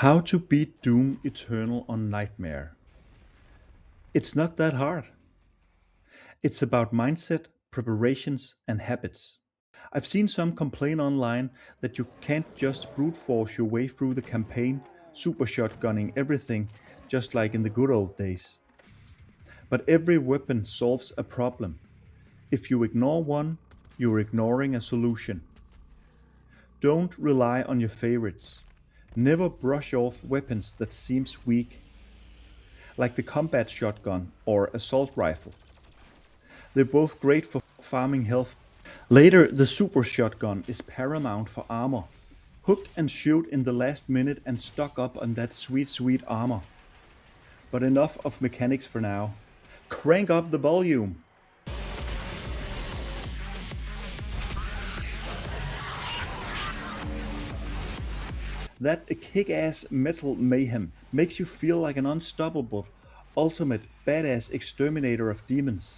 How to beat Doom Eternal on Nightmare. It's not that hard. It's about mindset, preparations, and habits. I've seen some complain online that you can't just brute force your way through the campaign, super shotgunning everything, just like in the good old days. But every weapon solves a problem. If you ignore one, you're ignoring a solution. Don't rely on your favorites. Never brush off weapons that seems weak, like the combat shotgun or assault rifle. They're both great for farming health. Later, the super shotgun is paramount for armor. Hook and shoot in the last minute and stock up on that sweet armor. But enough of mechanics for now. Crank up the volume! That kick-ass metal mayhem makes you feel like an unstoppable, ultimate badass exterminator of demons.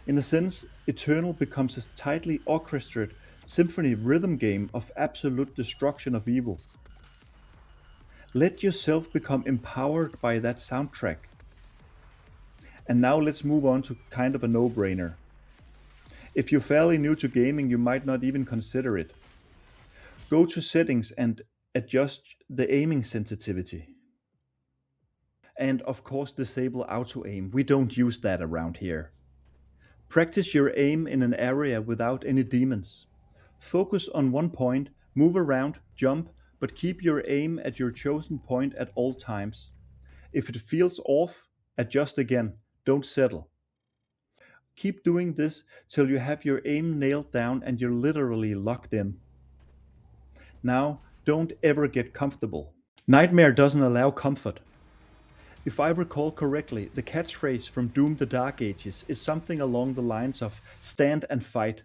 In a sense, Eternal becomes a tightly orchestrated symphony rhythm game of absolute destruction of evil. Let yourself become empowered by that soundtrack. And now let's move on to kind of a no-brainer. If you're fairly new to gaming, you might not even consider it. Go to settings and adjust the aiming sensitivity. And of course disable auto aim, we don't use that around here. Practice your aim in an area without any demons. Focus on one point, move around, jump, but keep your aim at your chosen point at all times. If it feels off, adjust again, don't settle. Keep doing this till you have your aim nailed down and you're literally locked in. Now, don't ever get comfortable. Nightmare doesn't allow comfort. If I recall correctly, the catchphrase from Doom the Dark Ages is something along the lines of stand and fight.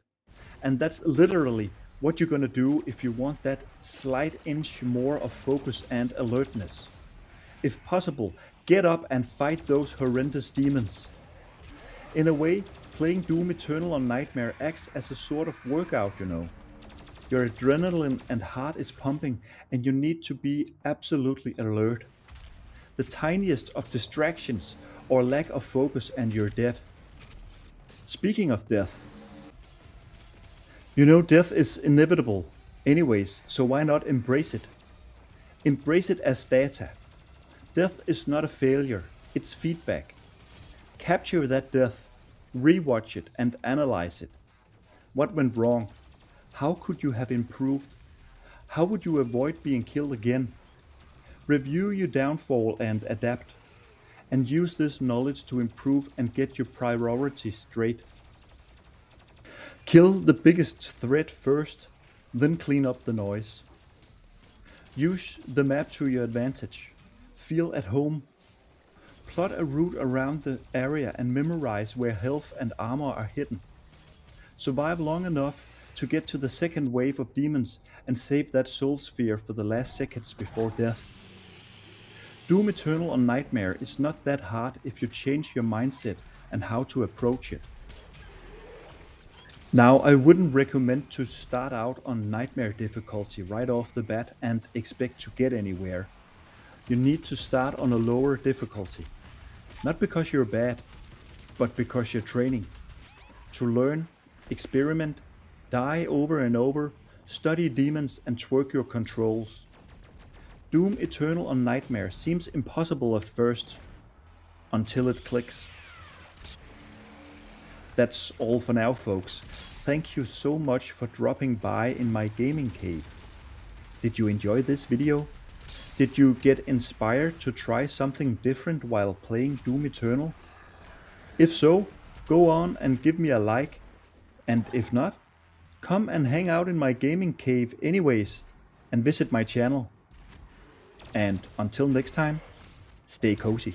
And that's literally what you're gonna do if you want that slight inch more of focus and alertness. If possible, get up and fight those horrendous demons. In a way, playing Doom Eternal on Nightmare acts as a sort of workout, you know. Your adrenaline and heart is pumping and you need to be absolutely alert. The tiniest of distractions or lack of focus and you're dead. Speaking of death, you know death is inevitable anyways, so why not embrace it? Embrace it as data. Death is not a failure, it's feedback. Capture that death, rewatch it and analyze it. What went wrong? How could you have improved? How would you avoid being killed again? Review your downfall and adapt. And use this knowledge to improve and get your priorities straight. Kill the biggest threat first, then clean up the noise. Use the map to your advantage. Feel at home. Plot a route around the area and memorize where health and armor are hidden. Survive long enough to get to the second wave of demons and save that soul sphere for the last seconds before death. Doom Eternal on Nightmare is not that hard if you change your mindset and how to approach it. Now, I wouldn't recommend to start out on Nightmare difficulty right off the bat and expect to get anywhere. You need to start on a lower difficulty. Not because you're bad, but because you're training. To learn, experiment, die over and over, study demons and twerk your controls. Doom Eternal on Nightmare seems impossible at first, until it clicks. That's all for now, folks. Thank you so much for dropping by in my gaming cave. Did you enjoy this video? Did you get inspired to try something different while playing Doom Eternal? If so, go on and give me a like, and if not, come and hang out in my gaming cave anyways, and visit my channel. And until next time, stay cozy.